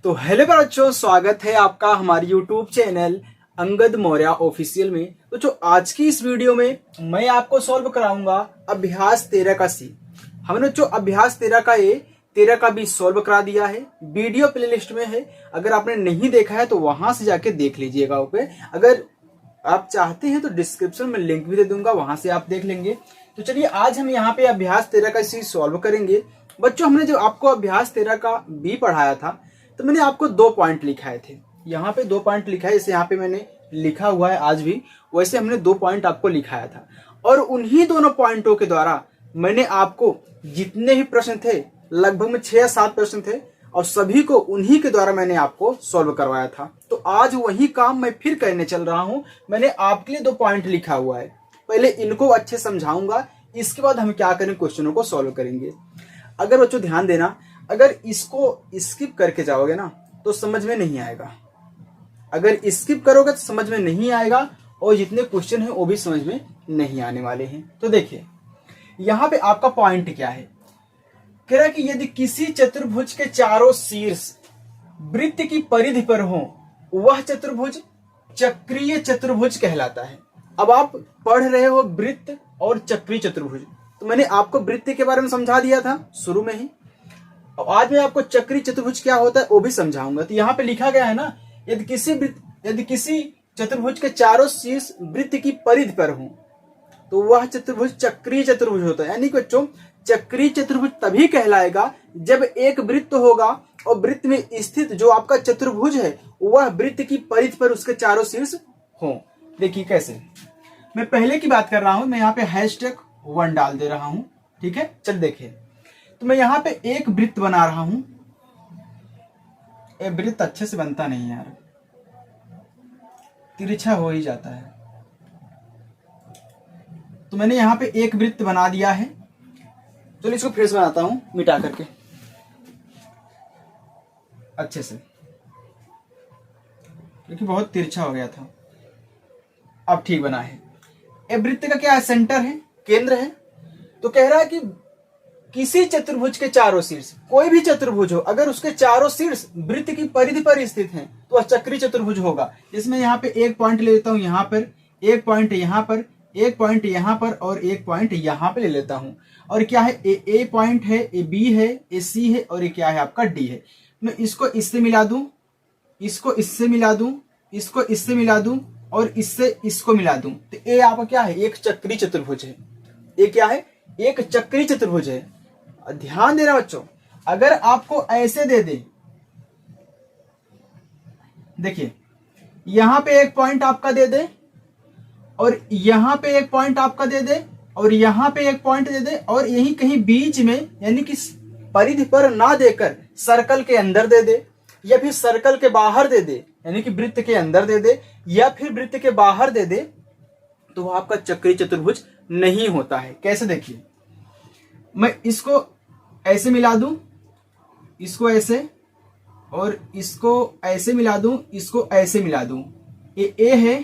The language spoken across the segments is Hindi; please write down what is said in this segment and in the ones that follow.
तो हेलो बच्चों, स्वागत है आपका हमारे YouTube channel Angad Maurya official में। तो जो आज की इस वीडियो में मैं आपको सॉल्व कराऊंगा अभ्यास 13 का सी। हमने जो अभ्यास 13 का ए 13 का भी सॉल्व करा दिया है, वीडियो प्लेलिस्ट में है। अगर आपने नहीं देखा है तो वहां से जाके देख लीजिएगा। ओके, अगर आप चाहते हैं तो डिस्क्रिप्शन में लिंक भी दे दूंगा, वहां से आप देख लेंगे। तो चलिए आज हम यहाँ पे अभ्यास 13 का सी सॉल्व करेंगे। बच्चों, हमने जो आपको अभ्यास 13 का बी पढ़ाया था तो मैंने आपको 2 पॉइंट लिखाए थे। यहाँ पे 2 पॉइंट लिखा है, जैसे यहाँ पे मैंने लिखा हुआ है आज भी, वैसे हमने 2 पॉइंट आपको लिखाया था। और उन्हीं दोनों पॉइंटों के द्वारा मैंने आपको जितने भी प्रश्न थे, लगभग में 6 या 7 प्रश्न थे, और सभी को उन्हीं के द्वारा मैंने आपको सॉल्व करवाया था। तो आज वही काम मैं फिर करने चल रहा हूँ। मैंने आपके लिए 2 पॉइंट लिखा हुआ है, पहले इनको अच्छे समझाऊंगा, इसके बाद हम क्या करें, क्वेश्चनों को सॉल्व करेंगे। अगर बच्चों ध्यान देना, अगर इसको स्किप करके जाओगे ना तो समझ में नहीं आएगा। अगर स्किप करोगे तो समझ में नहीं आएगा, और जितने क्वेश्चन हैं वो भी समझ में नहीं आने वाले हैं। तो देखिए यहाँ पे आपका पॉइंट क्या है, कह रहा है कि यदि किसी चतुर्भुज के चारों शीर्ष वृत्त की परिधि पर हो, वह चतुर्भुज चक्रीय चतुर्भुज कहलाता है। अब आप पढ़ रहे हो वृत्त और चक्रीय चतुर्भुज, तो मैंने आपको वृत्त के बारे में समझा दिया था शुरू में ही, और आज मैं आपको चक्रीय चतुर्भुज क्या होता है वो भी समझाऊंगा। तो यहाँ पे लिखा गया है ना, यदि किसी चतुर्भुज के चारों शीर्ष वृत्त की परिधि पर हो तो वह चतुर्भुज चक्रीय चतुर्भुज होता है। यानी कि बच्चों, चक्रीय चतुर्भुज तभी कहलाएगा जब एक वृत्त होगा और वृत्त में स्थित जो आपका चतुर्भुज है वह वृत्त की परिधि पर उसके चारों शीर्ष हो। देखिए कैसे, मैं पहले की बात कर रहा हूं, मैं यहाँ पे #1 डाल दे रहा हूं, ठीक है। चल देखिए, तो मैं यहाँ पे एक वृत्त बना रहा हूं। ये वृत्त अच्छे से बनता नहीं यार, तिरछा हो ही जाता है। तो मैंने यहाँ पे एक वृत्त बना दिया है। चलो इसको फिर से बनाता हूं मिटा करके अच्छे से, क्योंकि बहुत तिरछा हो गया था। अब ठीक बना है। ये वृत्त का क्या है, सेंटर है, केंद्र है। तो कह रहा है कि किसी चतुर्भुज के चारों शीर्ष, कोई भी चतुर्भुज हो, अगर उसके चारों शीर्ष वृत्त की परिधि पर स्थित हैं तो वह चक्रीय चतुर्भुज होगा। इसमें यहाँ पे एक पॉइंट ले लेता हूँ, यहाँ पर एक पॉइंट, यहाँ पर एक पॉइंट, यहाँ पर और एक पॉइंट यहाँ पे ले लेता हूँ। और क्या है, ए पॉइंट है, ए बी है, ए सी है, और ये क्या है आपका डी है। मैं इसको इससे मिला दूं, इसको इससे मिला दूं, इसको इससे मिला दूं, और इससे इसको मिला दूं, तो ये आपका क्या है, एक चक्रीय चतुर्भुज है। ये क्या है, एक चक्रीय चतुर्भुज है। ध्यान देना बच्चों, अगर आपको ऐसे दे दे, देखिए यहां पे एक पॉइंट आपका दे दे, और यहां पे एक पॉइंट आपका दे दे, और यहां पे एक पॉइंट दे दे, और यही कहीं बीच में, यानी कि परिधि पर ना देकर सर्कल के अंदर दे दे, या फिर सर्कल के बाहर दे दे, यानी कि वृत्त के अंदर दे दे, या फिर वृत्त के बाहर दे दे, तो वह आपका चक्रीय चतुर्भुज नहीं होता है। कैसे, देखिए मैं इसको ऐसे मिला दूं, इसको ऐसे, और इसको ऐसे मिला दूं, इसको ऐसे मिला दूं। ये ए है,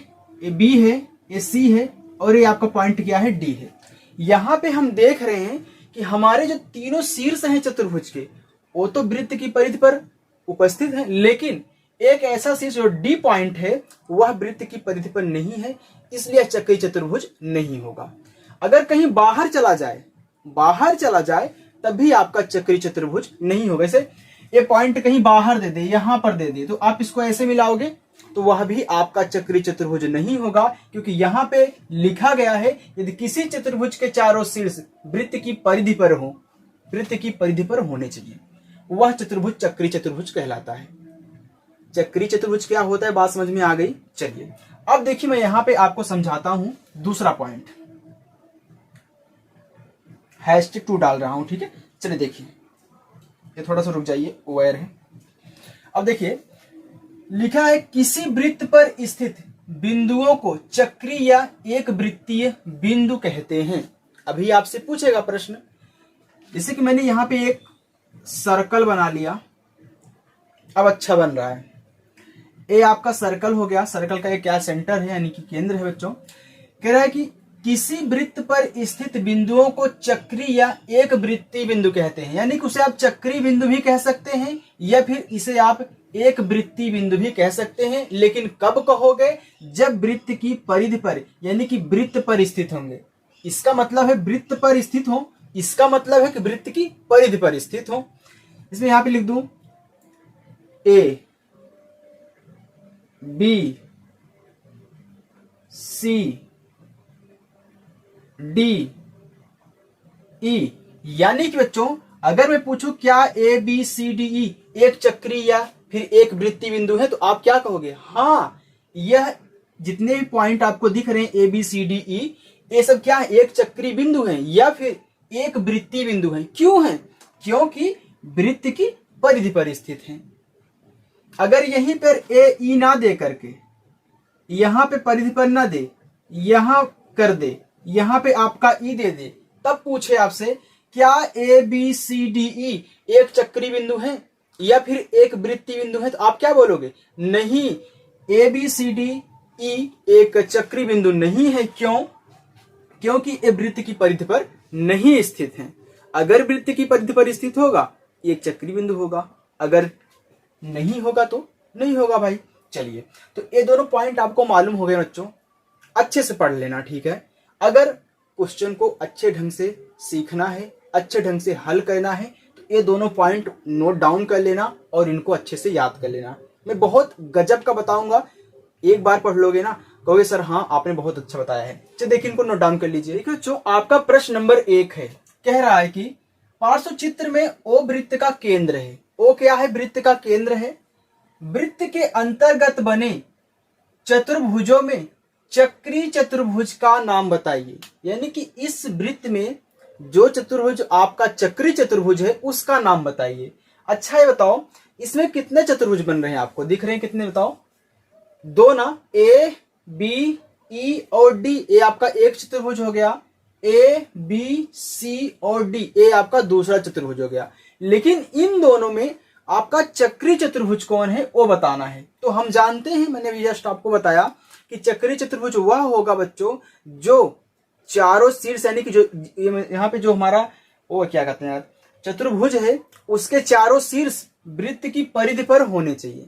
ये बी है, ये सी है, और ये आपका पॉइंट क्या है, डी है। यहां पे हम देख रहे हैं कि हमारे जो तीनों शीर्ष हैं चतुर्भुज के, वो तो वृत्त की परिधि पर उपस्थित है, लेकिन एक ऐसा शीर्ष जो डी पॉइंट है वह वृत्त की परिधि पर नहीं है, इसलिए चक्रीय चतुर्भुज नहीं होगा। अगर कहीं बाहर चला जाए तभी आपका चक्रीय चतुर्भुज नहीं होगा। जैसे ये पॉइंट कहीं बाहर दे दे, यहां पर दे दे, तो आप इसको ऐसे मिलाओगे तो वह भी आपका चक्रीय चतुर्भुज नहीं होगा, क्योंकि यहां पे लिखा गया है यदि किसी चतुर्भुज के चारों शीर्ष वृत्त की परिधि पर हो, वृत्त की परिधि पर होने चाहिए, वह चतुर्भुज चक्रीय चतुर्भुज कहलाता है। चक्रीय चतुर्भुज क्या होता है, बात समझ में आ गई। चलिए अब देखिए, मैं यहां पे आपको समझाता हूं दूसरा पॉइंट, #2 डाल रहा हूं, ठीक है। चलिए देखिए, ये थोड़ा सा रुक जाइए, वायर है। अब देखिए लिखा है, किसी वृत्त पर स्थित बिंदुओं को चक्रीय या एक वृत्तीय बिंदु कहते हैं। अभी आपसे पूछेगा प्रश्न, जैसे कि मैंने यहां पे एक सर्कल बना लिया, अब अच्छा बन रहा है। ये आपका सर्कल हो गया, सर्कल का एक क्या सेंटर है, यानी कि केंद्र है बच्चों। कह रहा है कि किसी वृत्त पर स्थित बिंदुओं को चक्री या एक वृत्तीय बिंदु कहते हैं। यानी कि उसे आप चक्री बिंदु भी कह सकते हैं या फिर इसे आप एक वृत्तीय बिंदु भी कह सकते हैं। लेकिन कब कहोगे? जब वृत्त की परिधि पर यानी कि वृत्त पर स्थित होंगे। इसका मतलब है वृत्त पर स्थित हो, इसका मतलब है कि वृत्त की परिधि पर स्थित हो। इसमें यहां पे लिख दूं ए बी सी डी ई। यानी कि बच्चों अगर मैं पूछूं क्या ए बी सी डी ई एक चक्री या फिर एक वृत्तीय बिंदु है, तो आप क्या कहोगे? हाँ, यह जितने भी पॉइंट आपको दिख रहे हैं ए बी सी डी ई, ये सब क्या है? एक चक्री बिंदु है या फिर एक वृत्तीय बिंदु है। क्यों है? क्योंकि वृत्त की परिधि पर स्थित है। अगर यहीं पर ए ई ना दे करके यहां पे परिधि पर ना दे, यहां कर दे, यहां पे आपका ई दे दे, तब पूछे आपसे क्या ए बी सी डी ई एक चक्री बिंदु है या फिर एक वृत्तीय बिंदु है, तो आप क्या बोलोगे? नहीं, ए बी सी डी ई एक चक्री बिंदु नहीं है। क्यों? क्योंकि ये वृत्त की परिधि पर नहीं स्थित है। अगर वृत्त की परिधि पर स्थित होगा एक चक्री बिंदु होगा, अगर नहीं होगा तो नहीं होगा भाई। चलिए, तो ये दोनों पॉइंट आपको मालूम हो गए बच्चों, अच्छे से पढ़ लेना, ठीक है। अगर क्वेश्चन को अच्छे ढंग से सीखना है, अच्छे ढंग से हल करना है, तो ये दोनों पॉइंट नोट डाउन कर लेना और इनको अच्छे से याद कर लेना। मैं बहुत गजब का बताऊंगा, एक बार पढ़ लोगे ना कहोगे सर हाँ आपने बहुत अच्छा बताया है। चलिए देखिए, इनको नोट डाउन कर लीजिए। देखो जो आपका प्रश्न नंबर 1 है, कह रहा है कि पार्श्व चित्र में ओ वृत्त का केंद्र है। ओ क्या है? वृत्त का केंद्र है। वृत्त के अंतर्गत बने चतुर्भुजों में चक्री चतुर्भुज का नाम बताइए। यानी कि इस वृत्त में जो चतुर्भुज आपका चक्री चतुर्भुज है उसका नाम बताइए। अच्छा ये बताओ इसमें कितने चतुर्भुज बन रहे हैं? आपको दिख रहे हैं कितने? बताओ। 2 ना, ए बी ई और डी। ए आपका एक चतुर्भुज हो गया, ए बी सी और डी ए आपका दूसरा चतुर्भुज हो गया। लेकिन इन दोनों में आपका चक्री चतुर्भुज कौन है वो बताना है। तो हम जानते हैं, मैंने भी जस्ट आपको बताया कि चक्री चतुर्भुज वह होगा बच्चों जो चारों शीर्ष यानी कि जो यहाँ पे जो हमारा वो क्या कहते हैं यार चतुर्भुज है उसके चारों शीर्ष वृत्त की परिधि पर होने चाहिए।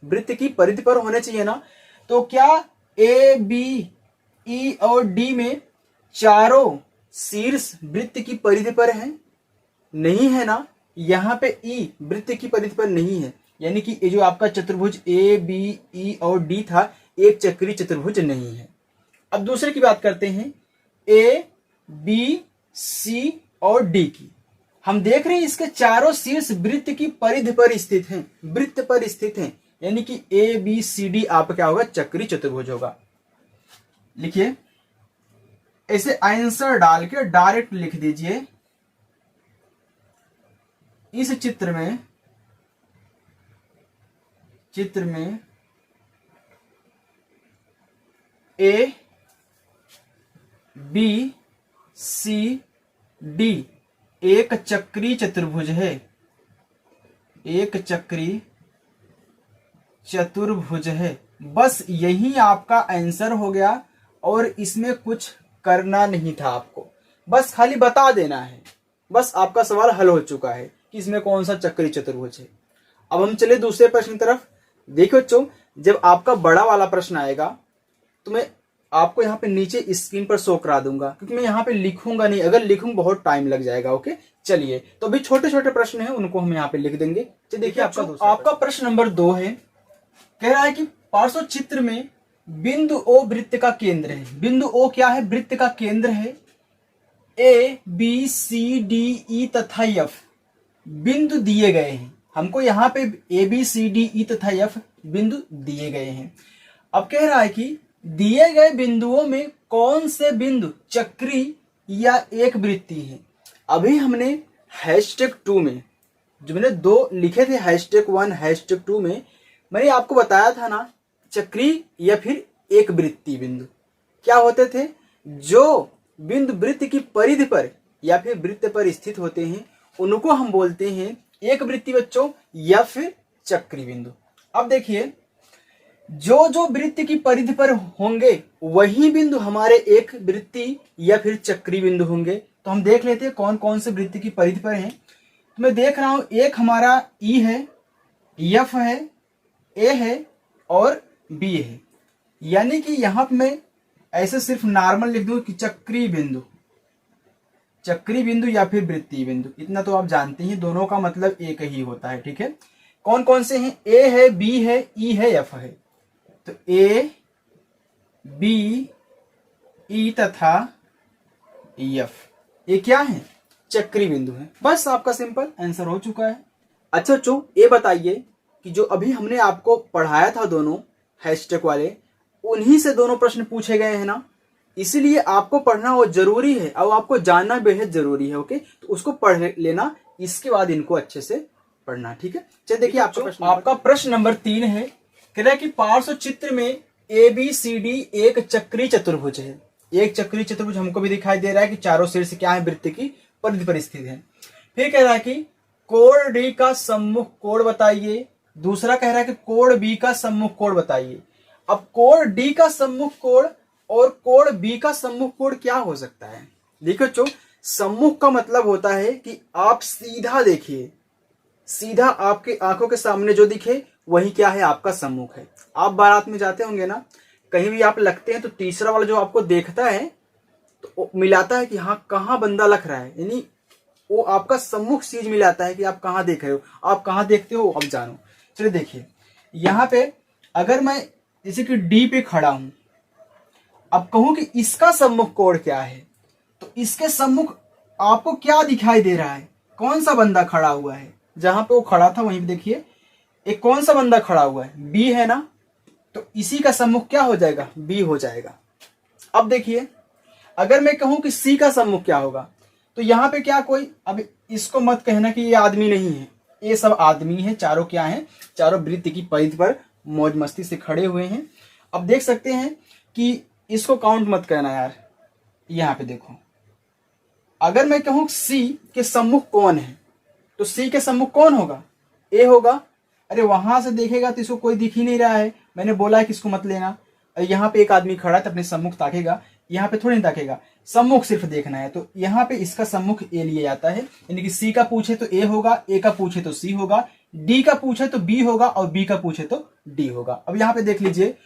वृत्त की परिधि पर होने चाहिए ना। तो क्या ए बी ई और डी में चारों शीर्ष वृत्त की परिधि पर है? नहीं है ना। यहाँ पे ई वृत्त की परिधि पर नहीं है, यानी कि ये जो आपका चतुर्भुज ए बी ई और डी था एक चक्री चतुर्भुज नहीं है। अब दूसरे की बात करते हैं, ए बी सी और डी की। हम देख रहे हैं इसके चारों शीर्ष वृत्त की परिधि पर स्थित हैं, वृत्त पर स्थित हैं, यानी कि ए बी सी डी आपका क्या होगा? चक्री चतुर्भुज होगा। लिखिए, ऐसे आंसर डाल के डायरेक्ट लिख दीजिए इस चित्र में ए बी सी डी एक चक्री चतुर्भुज है, एक चक्री चतुर्भुज है। बस यही आपका आंसर हो गया और इसमें कुछ करना नहीं था आपको, बस खाली बता देना है। बस आपका सवाल हल हो चुका है कि इसमें कौन सा चक्री चतुर्भुज है। अब हम चले दूसरे प्रश्न की तरफ। देखो बच्चों, जब आपका बड़ा वाला प्रश्न आएगा तो मैं आपको यहाँ पे नीचे स्क्रीन पर शो करा दूंगा, क्योंकि मैं यहाँ पे लिखूंगा नहीं, अगर लिखूंगा बहुत टाइम लग जाएगा। ओके चलिए, तो अभी छोटे छोटे प्रश्न हैं उनको हम यहाँ पे लिख देंगे। चलिए देखिए, आपका प्रश्न नंबर 2 है, कह रहा है कि पार्श्व चित्र में बिंदु ओ वृत्त का केंद्र है। बिंदु ओ क्या है? वृत्त का केंद्र है। ए बी सी डी ई तथा एफ बिंदु दिए गए हैं। हमको यहाँ पे ए बी सी डी ई तथा एफ बिंदु दिए गए हैं। अब कह रहा है कि दिए गए बिंदुओं में कौन से बिंदु चक्री या एक वृत्तीय है। अभी हमने #2 में जो मैंने 2 लिखे थे, #1 #2 में मैंने आपको बताया था ना, चक्री या फिर एक वृत्तीय बिंदु क्या होते थे? जो बिंदु वृत्त की परिधि पर या फिर वृत्त पर स्थित होते हैं उनको हम बोलते हैं एक वृत्तीय बच्चों या फिर चक्री बिंदु। अब देखिए, जो जो वृत्त की परिधि पर होंगे वही बिंदु हमारे एक वृत्तीय या फिर चक्री बिंदु होंगे। तो हम देख लेते हैं कौन कौन से वृत्त की परिधि पर हैं। तो मैं देख रहा हूं एक हमारा ई है, एफ है, ए है और बी है। यानी कि यहां पर मैं ऐसे सिर्फ नॉर्मल लिख दूं कि चक्री बिंदु या फिर वृत्तीय बिंदु। इतना तो आप जानते हैं, दोनों का मतलब एक ही होता है। ठीक है, कौन कौन से हैं? ए है, बी है, ई है, एफ है। तो ए, बी, ई तथा एफ ये क्या है? चक्री बिंदु है। बस आपका सिंपल आंसर हो चुका है। अच्छा बच्चों, ये बताइए कि जो अभी हमने आपको पढ़ाया था दोनों हैशटैग वाले, उन्हीं से दोनों प्रश्न पूछे गए हैं ना, इसीलिए आपको पढ़ना वो जरूरी है और आपको जानना बेहद जरूरी है। ओके, तो उसको पढ़ लेना, इसके बाद इनको अच्छे से पढ़ना। ठीक है, चलिए देखिए आपका प्रश्न नंबर 3 है। कह रहा है कि पार्श्व चित्र में ए बी सी डी एक चक्री चतुर्भुज है। एक चक्री चतुर्भुज हमको भी दिखाई दे रहा है कि चारों शीर्ष क्या है? वृत्त की परिधि पर स्थित है। फिर कह रहा है कि कोण डी का सम्मुख कोण बताइए। दूसरा कह रहा है कि कोण बी का सम्मुख कोण बताइए। अब कोण डी का सम्मुख कोण और कोण बी का सम्मुख कोण क्या हो सकता है? देखो बच्चों, सम्मुख का मतलब होता है कि आप सीधा देखिए, सीधा आपके आंखों के सामने जो दिखे वही क्या है? आपका सम्मुख है। आप बारात में जाते होंगे ना, कहीं भी आप लगते हैं तो तीसरा वाला जो आपको देखता है तो मिलाता है कि हाँ कहाँ बंदा लग रहा है, यानी वो आपका सम्मुख चीज मिलाता है कि आप कहाँ देख रहे हो। आप कहाँ देखते हो अब जानो। चलिए देखिए, यहाँ पे अगर मैं जैसे कि डी पे खड़ा हूं, अब कहूं कि इसका सम्मुख कोण क्या है, तो इसके सम्मुख आपको क्या दिखाई दे रहा है? कौन सा बंदा खड़ा हुआ है? जहां पे वो खड़ा था वहीं पे देखिए एक कौन सा बंदा खड़ा हुआ है? बी है ना, तो इसी का सम्मुख क्या हो जाएगा? बी हो जाएगा। अब देखिए, अगर मैं कहूं कि सी का सम्मुख क्या होगा, तो यहाँ पे क्या कोई, अब इसको मत कहना कि ये आदमी नहीं है, ये सब आदमी है। चारों क्या है? चारों वृत्त की परिधि पर मौज मस्ती से खड़े हुए हैं। अब देख सकते हैं कि इसको काउंट मत करना यार। यहाँ पे देखो, अगर मैं कहूं सी के सम्मुख कौन है, तो सी के सम्मुख कौन होगा? ए होगा। अरे वहां से देखेगा तो इसको कोई दिख ही नहीं रहा है, मैंने बोला है कि इसको मत लेना। यहाँ पे एक आदमी खड़ा है तो अपने सम्मुख ताकेगा, यहाँ पे थोड़ी नहीं ताकेगा, सम्मुख सिर्फ देखना है। तो यहाँ पे इसका सम्मुख ए लिया जाता है, यानी कि सी का पूछे तो ए होगा, ए का पूछे तो सी होगा, डी का पूछे तो बी होगा और बी का पूछे तो डी होगा। अब यहाँ पे देख लीजिए,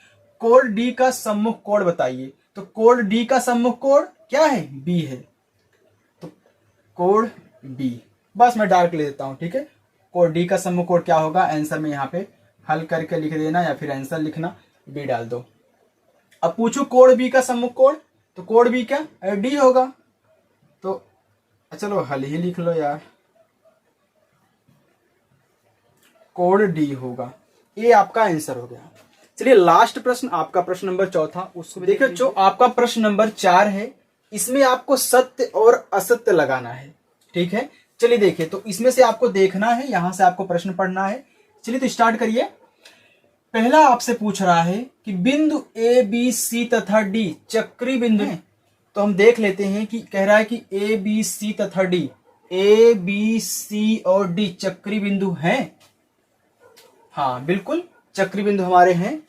कोण डी का सम्मुख कोण बताइए। तो कोण डी का सम्मुख कोण क्या है? बी है। तो कोण बी, बस मैं डार्क ले देता हूं। ठीक है, कोण डी का सम्मुख कोण क्या होगा? आंसर में यहाँ पे हल करके लिख देना या फिर आंसर लिखना, बी डाल दो। अब पूछो कोण बी का सम्मुख कोण, तो कोण बी क्या? डी होगा। तो चलो हल ही लिख लो यार, कोण डी होगा। ये आपका आंसर हो गया। चलिए लास्ट प्रश्न, आपका प्रश्न नंबर 4, उसको देखिए। जो आपका प्रश्न नंबर 4 है, इसमें आपको सत्य और असत्य लगाना है। ठीक है, चलिए देखिए, तो इसमें से आपको देखना है, यहां से आपको प्रश्न पढ़ना है। चलिए तो स्टार्ट करिए। पहला आपसे पूछ रहा है कि बिंदु ए बी सी तथा डी चक्री बिंदु है। तो हम देख लेते हैं कि कह रहा है कि ए बी सी तथा डी, ए बी सी और डी चक्री बिंदु हैं। हाँ बिल्कुल चक्री बिंदु हमारे हैं,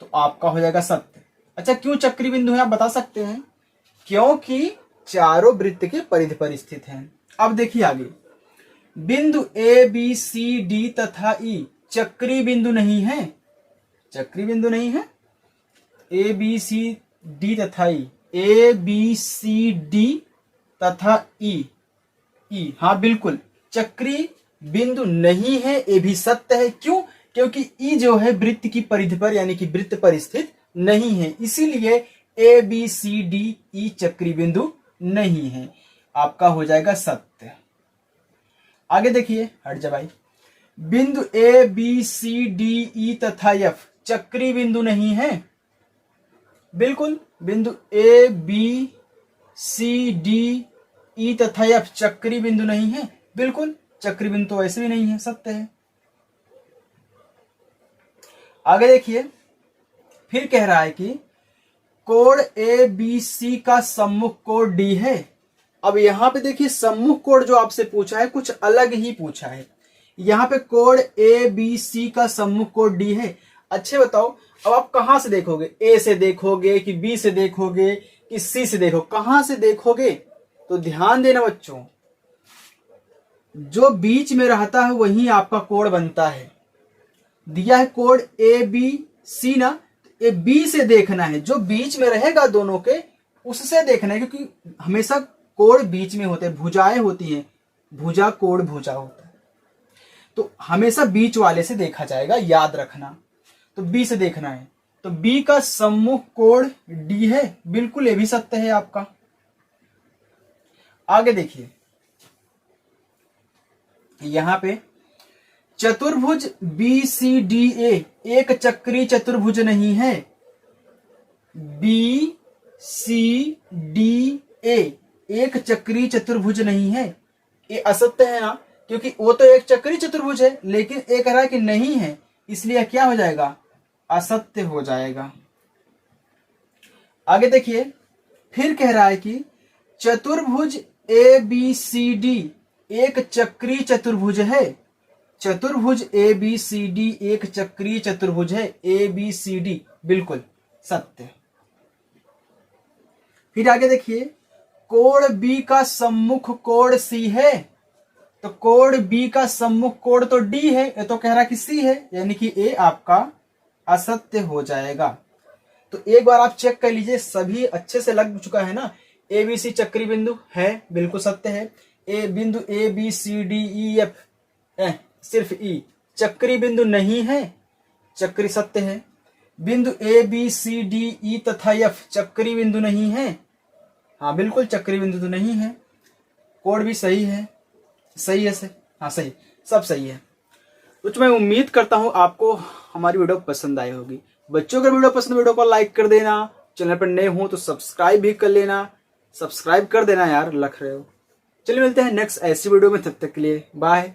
तो आपका हो जाएगा सत्य। अच्छा, क्यों चक्री बिंदु है आप बता सकते हैं? क्योंकि चारों वृत्त के परिधि पर स्थित हैं। अब देखिए आगे, बिंदु ए बी सी डी तथा ई चक्री बिंदु नहीं है। चक्री बिंदु नहीं है, ए बी सी डी तथा ई, ए बी सी डी तथा ई, ई हाँ बिल्कुल चक्री बिंदु नहीं है। ए भी सत्य है। क्यों? क्योंकि ई जो है वृत्त की परिधि पर यानी कि वृत्त पर स्थित नहीं है, इसीलिए ए बी सी डी ई चक्री बिंदु नहीं है। आपका हो जाएगा सत्य। आगे देखिए, हट जा भाई। बिंदु ए बी सी डी ई तथा एफ चक्री बिंदु नहीं है। बिल्कुल, बिंदु ए बी सी डी ई तथा एफ चक्री बिंदु नहीं है। बिल्कुल, चक्री बिंदु तो वैसे भी नहीं है, सत्य है। आगे देखिए, फिर कह रहा है कि कोण ए बी सी का सम्मुख कोण डी है। अब यहां पे देखिए, सम्मुख कोण जो आपसे पूछा है कुछ अलग ही पूछा है। यहां पे कोण ए बी सी का सम्मुख कोण डी है। अच्छे बताओ, अब आप कहां से देखोगे? ए से देखोगे कि बी से देखोगे कि सी से देखोगे? कहां से देखोगे? तो ध्यान देना बच्चों, जो बीच में रहता है वही आपका कोण बनता है। दिया है कोण ए बी सी ना, ए बी से देखना है, जो बीच में रहेगा दोनों के उससे देखना है, क्योंकि हमेशा कोण बीच में होते हैं, भुजाएं होती हैं, भुजा कोण भुजा होता है, तो हमेशा बीच वाले से देखा जाएगा, याद रखना। तो बी से देखना है, तो बी का सम्मुख कोण डी है, बिल्कुल ये भी सत्य है आपका। आगे देखिए, यहां पे चतुर्भुज बी सी डी ए एक चक्रीय चतुर्भुज नहीं है। बी सी डी ए एक चक्रीय चतुर्भुज नहीं है, ये असत्य है ना, क्योंकि वो तो एक चक्रीय चतुर्भुज है, लेकिन ये कह रहा है कि नहीं है, इसलिए क्या हो जाएगा? असत्य हो जाएगा। आगे देखिए, फिर कह रहा है कि चतुर्भुज ए बी सी डी एक चक्रीय चतुर्भुज है। चतुर्भुज ए बी सी डी एक चक्रीय चतुर्भुज है, ए बी सी डी, बिल्कुल सत्य। फिर आगे देखिए, कोण बी का सम्मुख कोण सी है, तो कोण बी का सम्मुख कोण तो डी है, ये तो कह रहा कि सी है, यानी कि ए आपका असत्य हो जाएगा। तो एक बार आप चेक कर लीजिए, सभी अच्छे से लग चुका है ना? ए बी सी चक्री बिंदु है, बिल्कुल सत्य है। ए बिंदु A B C D E F, सिर्फ ई चक्री बिंदु नहीं है, चक्री सत्य है। बिंदु ए बी सी डी ई तथा एफ चक्री बिंदु नहीं है, हाँ बिल्कुल चक्री बिंदु तो नहीं है। कोड भी सही है, सही है से, हाँ सही, सब सही है। तो मैं उम्मीद करता हूँ आपको हमारी वीडियो पसंद आई होगी। बच्चों अगर वीडियो पसंद, वीडियो को लाइक कर देना, चैनल पर नए हो तो सब्सक्राइब भी कर लेना, सब्सक्राइब कर देना यार, लख रहे हो। चलिए मिलते हैं नेक्स्ट ऐसी वीडियो में, तब तक के लिए बाय।